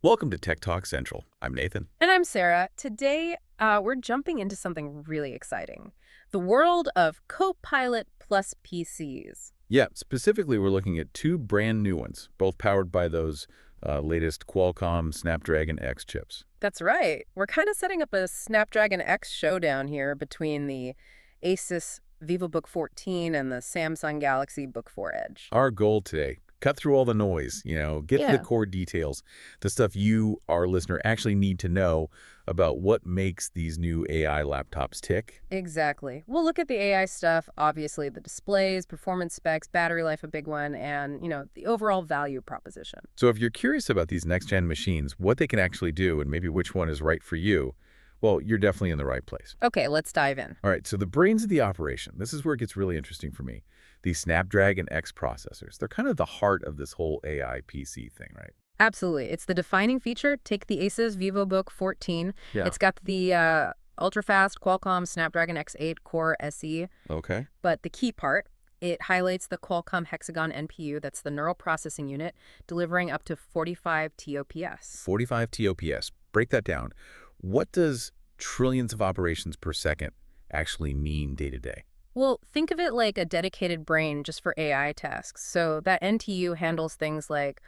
Welcome to Tech Talk Central. I'm Nathan. And I'm Sarah. Today, we're jumping into something really exciting. The world of Copilot plus PCs. Yeah, specifically, we're looking at two brand new ones, both powered by those latest Qualcomm Snapdragon X chips. That's right. We're kind of setting up a Snapdragon X showdown here between the ASUS Vivobook 14 and the Samsung Galaxy Book4 Edge. Our goal today, cut through all the noise, get to the Yeah, core details, the stuff you, our listener, actually need to know about what makes these new AI laptops tick. exactly. We'll look at the AI stuff, obviously the displays, performance specs, battery life, a big one, and, the overall value proposition. So if you're curious about these next-gen machines, what they can actually do, and maybe which one is right for you, well, you're definitely in the right place. Okay, let's dive in. All right, so the brains of the operation, this is where it gets really interesting for me. These Snapdragon X processors, they're kind of the heart of this whole AI PC thing, right? Absolutely. It's the defining feature. Take the ASUS Vivobook 14. Yeah. It's got the ultra-fast Qualcomm Snapdragon X8 Core SE. Okay. But the key part, it highlights the Qualcomm Hexagon NPU, that's the neural processing unit, delivering up to 45 TOPS. 45 TOPS. Break that down. What does trillions of operations per second actually mean day to day? Well, think of it like a dedicated brain just for AI tasks. So that NTU handles things like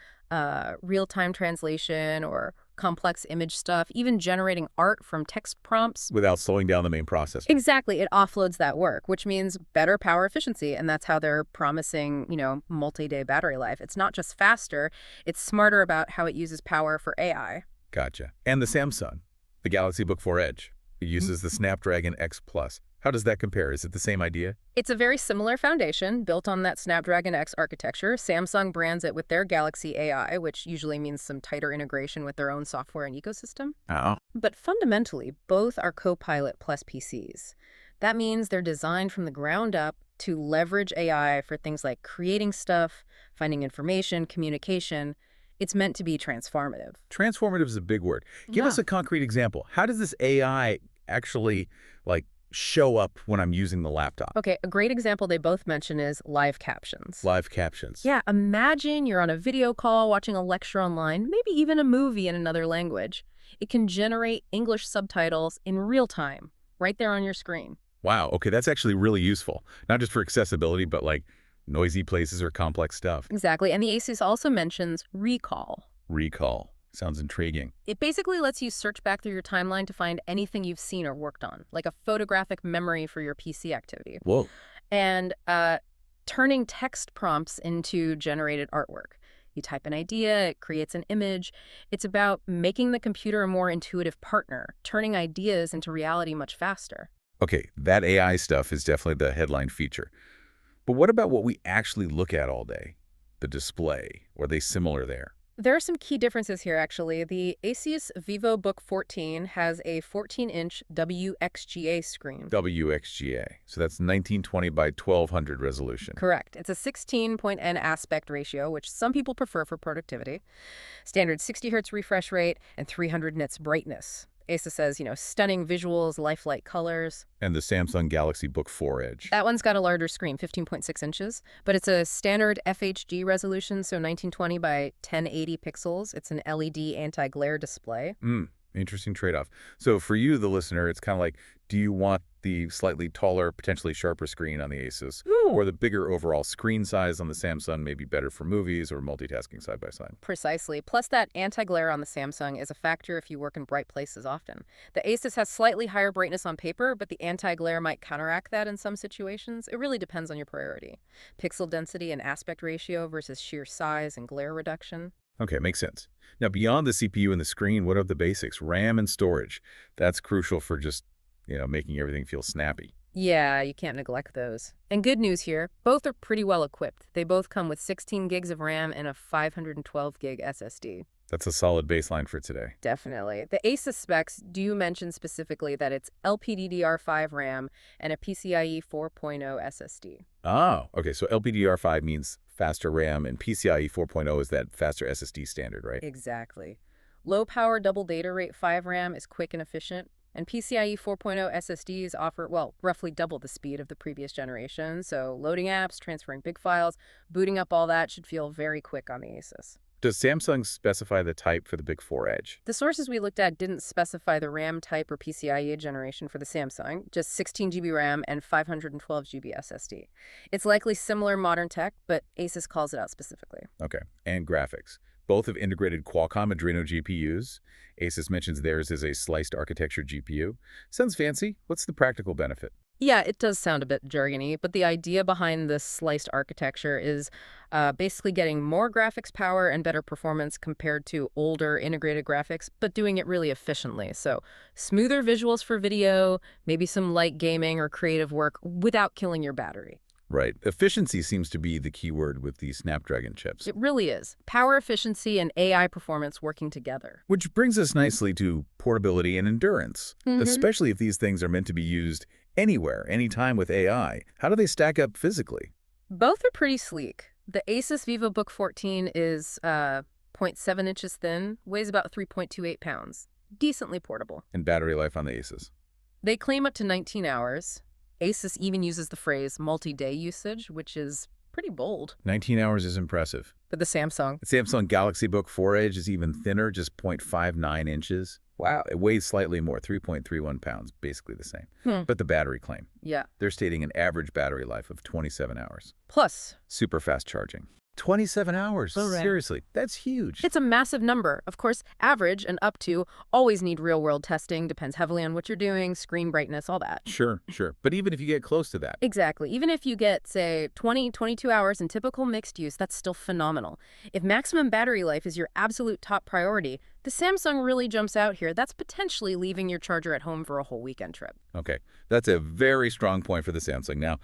real-time translation or complex image stuff, even generating art from text prompts. Without slowing down the main processor. Exactly. It offloads that work, which means better power efficiency. And that's how they're promising, multi-day battery life. It's not just faster, it's smarter about how it uses power for AI. Gotcha. And the Samsung, the Galaxy Book4 Edge, it uses the Snapdragon X Plus. How does that compare? Is it the same idea? It's a very similar foundation built on that Snapdragon X architecture. Samsung brands it with their Galaxy AI, which usually means some tighter integration with their own software and ecosystem. Oh. But fundamentally, both are Copilot plus PCs. That means they're designed from the ground up to leverage AI for things like creating stuff, finding information, communication. It's meant to be transformative. Transformative is a big word. Give us Yeah. a concrete example. How does this AI actually, show up when I'm using the laptop? Okay, a great example they both mention is live captions. Live captions. Yeah, imagine you're on a video call watching a lecture online, maybe even a movie in another language. It can generate English subtitles in real time, right there on your screen. Wow. Okay, that's actually really useful. Not just for accessibility, but noisy places or complex stuff. Exactly, and the ASUS also mentions recall. Recall. Sounds intriguing. It basically lets you search back through your timeline to find anything you've seen or worked on, like a photographic memory for your PC activity. Whoa. And turning text prompts into generated artwork. You type an idea, it creates an image. It's about making the computer a more intuitive partner, turning ideas into reality much faster. Okay, that AI stuff is definitely the headline feature. But what about what we actually look at all day? The display. Are they similar there? There are some key differences here, actually. The ASUS Vivobook 14 has a 14-inch WXGA screen. WXGA. So that's 1920 by 1200 resolution. Correct. It's a 16-point-N aspect ratio, which some people prefer for productivity. Standard 60 Hz refresh rate and 300 nits brightness. ASUS says, stunning visuals, lifelike colors. And the Samsung Galaxy Book4 Edge. That one's got a larger screen, 15.6 inches, but it's a standard FHD resolution, so 1920 by 1080 pixels. It's an LED anti-glare display. Interesting trade-off. So for you, the listener, it's kind of like, do you want the slightly taller, potentially sharper screen on the Asus, or the bigger overall screen size on the Samsung may be better for movies or multitasking side by side? Precisely. Plus, that anti-glare on the Samsung is a factor if you work in bright places often. The Asus has slightly higher brightness on paper, but the anti-glare might counteract that in some situations. It really depends on your priority. Pixel density and aspect ratio versus sheer size and glare reduction. Okay, makes sense. Now, beyond the CPU and the screen, what are the basics? RAM and storage. That's crucial for just, making everything feel snappy. Yeah, you can't neglect those. And good news here, both are pretty well equipped. They both come with 16 gigs of RAM and a 512 gig SSD. That's a solid baseline for today. Definitely. The ASUS specs do mention specifically that it's LPDDR5 RAM and a PCIe 4.0 SSD. Oh, okay. So LPDDR5 means faster RAM, and PCIe 4.0 is that faster SSD standard, right? Exactly. Low power double data rate 5 RAM is quick and efficient. And PCIe 4.0 SSDs offer, well, roughly double the speed of the previous generation. So loading apps, transferring big files, booting up all that should feel very quick on the ASUS. Does Samsung specify the type for the Book4 Edge? The sources we looked at didn't specify the RAM type or PCIe generation for the Samsung, just 16 GB RAM and 512 GB SSD. It's likely similar modern tech, but ASUS calls it out specifically. Okay. And graphics. Both have integrated Qualcomm Adreno GPUs. ASUS mentions theirs is a sliced architecture GPU. Sounds fancy. What's the practical benefit? Yeah, it does sound a bit jargony, but the idea behind this sliced architecture is basically getting more graphics power and better performance compared to older integrated graphics, but doing it really efficiently. So smoother visuals for video, maybe some light gaming or creative work without killing your battery. Right. Efficiency seems to be the key word with these Snapdragon chips. It really is. Power efficiency and AI performance working together. Which brings us nicely to portability and endurance, especially if these things are meant to be used anywhere, anytime with AI. How do they stack up physically? Both are pretty sleek. The ASUS Vivobook 14 is 0.7 inches thin, weighs about 3.28 pounds. Decently portable. And battery life on the ASUS? They claim up to 19 hours. ASUS even uses the phrase multi-day usage, which is pretty bold. 19 hours is impressive. But the Samsung. The Samsung Galaxy Book4 Edge is even thinner, just 0.59 inches. Wow, it weighs slightly more, 3.31 pounds, basically the same. But the battery claim. Yeah. They're stating an average battery life of 27 hours. Plus. Super fast charging. 27 hours. Correct. Seriously, that's huge. It's a massive number. Of course, average and up to always need real-world testing. Depends heavily on what you're doing, screen brightness, all that. Sure. But even if you get close to that. Exactly. Even if you get, say, 22 hours in typical mixed use, that's still phenomenal. If maximum battery life is your absolute top priority, the Samsung really jumps out here. That's potentially leaving your charger at home for a whole weekend trip. Okay, that's a very strong point for the Samsung. Now,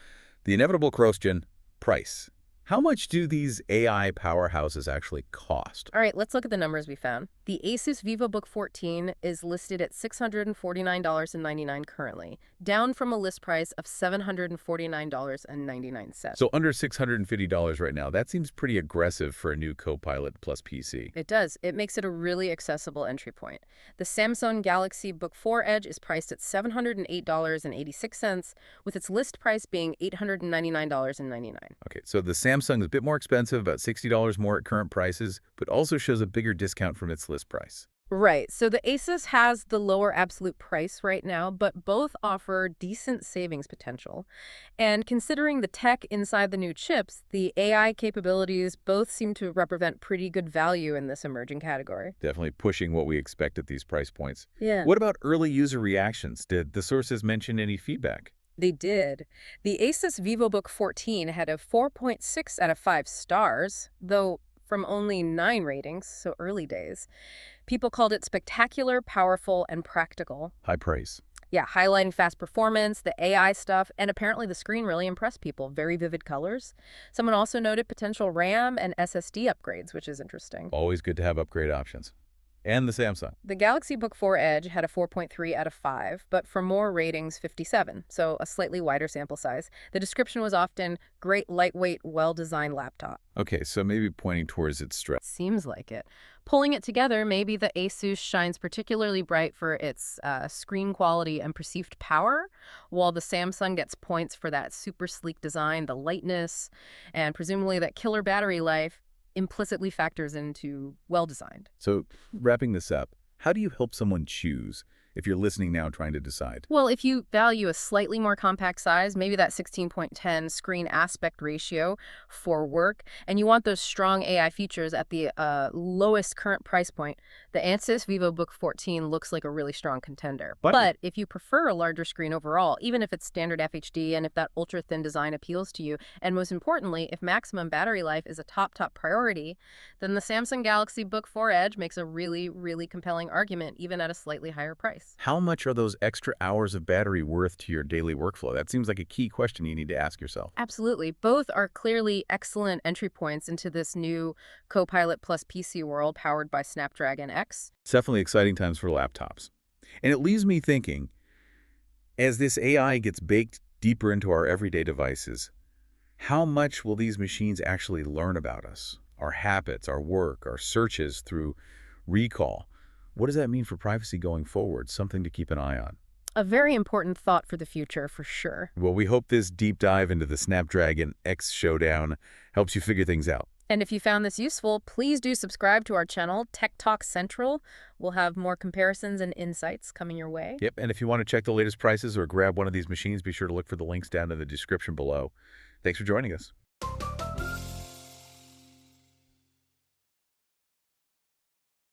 the inevitable question, price. How much do these AI powerhouses actually cost? All right, let's look at the numbers we found. The ASUS Vivobook 14 is listed at $649.99 currently, down from a list price of $749.99. So under $650 right now. That seems pretty aggressive for a new Copilot plus PC. It does. It makes it a really accessible entry point. The Samsung Galaxy Book4 Edge is priced at $708.86, with its list price being $899.99. Okay, so the Samsung is a bit more expensive, about $60 more at current prices, but also shows a bigger discount from its list price. Right. So the ASUS has the lower absolute price right now, but both offer decent savings potential. And considering the tech inside the new chips, the AI capabilities both seem to represent pretty good value in this emerging category. Definitely pushing what we expect at these price points. Yeah. What about early user reactions? Did the sources mention any feedback? They did. The ASUS Vivobook 14 had a 4.6 out of 5 stars, though from only 9 ratings, so early days. People called it spectacular, powerful, and practical. High praise. Yeah, highlighting fast performance, the AI stuff, and apparently the screen really impressed people. Very vivid colors. Someone also noted potential RAM and SSD upgrades, which is interesting. Always good to have upgrade options. And the Samsung. The Galaxy Book4 Edge had a 4.3 out of 5, but for more ratings, 57, so a slightly wider sample size. The description was often, great lightweight, well-designed laptop. Okay, so maybe pointing towards its strength. Seems like it. Pulling it together, maybe the ASUS shines particularly bright for its screen quality and perceived power, while the Samsung gets points for that super sleek design, the lightness, and presumably that killer battery life implicitly factors into well-designed. So wrapping this up, how do you help someone choose if you're listening now trying to decide? Well, if you value a slightly more compact size, maybe that 16:10 screen aspect ratio for work, and you want those strong AI features at the lowest current price point, the ASUS Vivobook 14 looks like a really strong contender. But if you prefer a larger screen overall, even if it's standard FHD and if that ultra-thin design appeals to you, and most importantly, if maximum battery life is a top priority, then the Samsung Galaxy Book4 Edge makes a really, really compelling argument, even at a slightly higher price. How much are those extra hours of battery worth to your daily workflow? That seems like a key question you need to ask yourself. Absolutely. Both are clearly excellent entry points into this new Copilot plus PC world powered by Snapdragon X. It's definitely exciting times for laptops. And it leaves me thinking, as this AI gets baked deeper into our everyday devices, how much will these machines actually learn about us, our habits, our work, our searches through recall? What does that mean for privacy going forward? Something to keep an eye on. A very important thought for the future, for sure. Well, we hope this deep dive into the Snapdragon X Showdown helps you figure things out. And if you found this useful, please do subscribe to our channel, Tech Talk Central. We'll have more comparisons and insights coming your way. Yep, and if you want to check the latest prices or grab one of these machines, be sure to look for the links down in the description below. Thanks for joining us.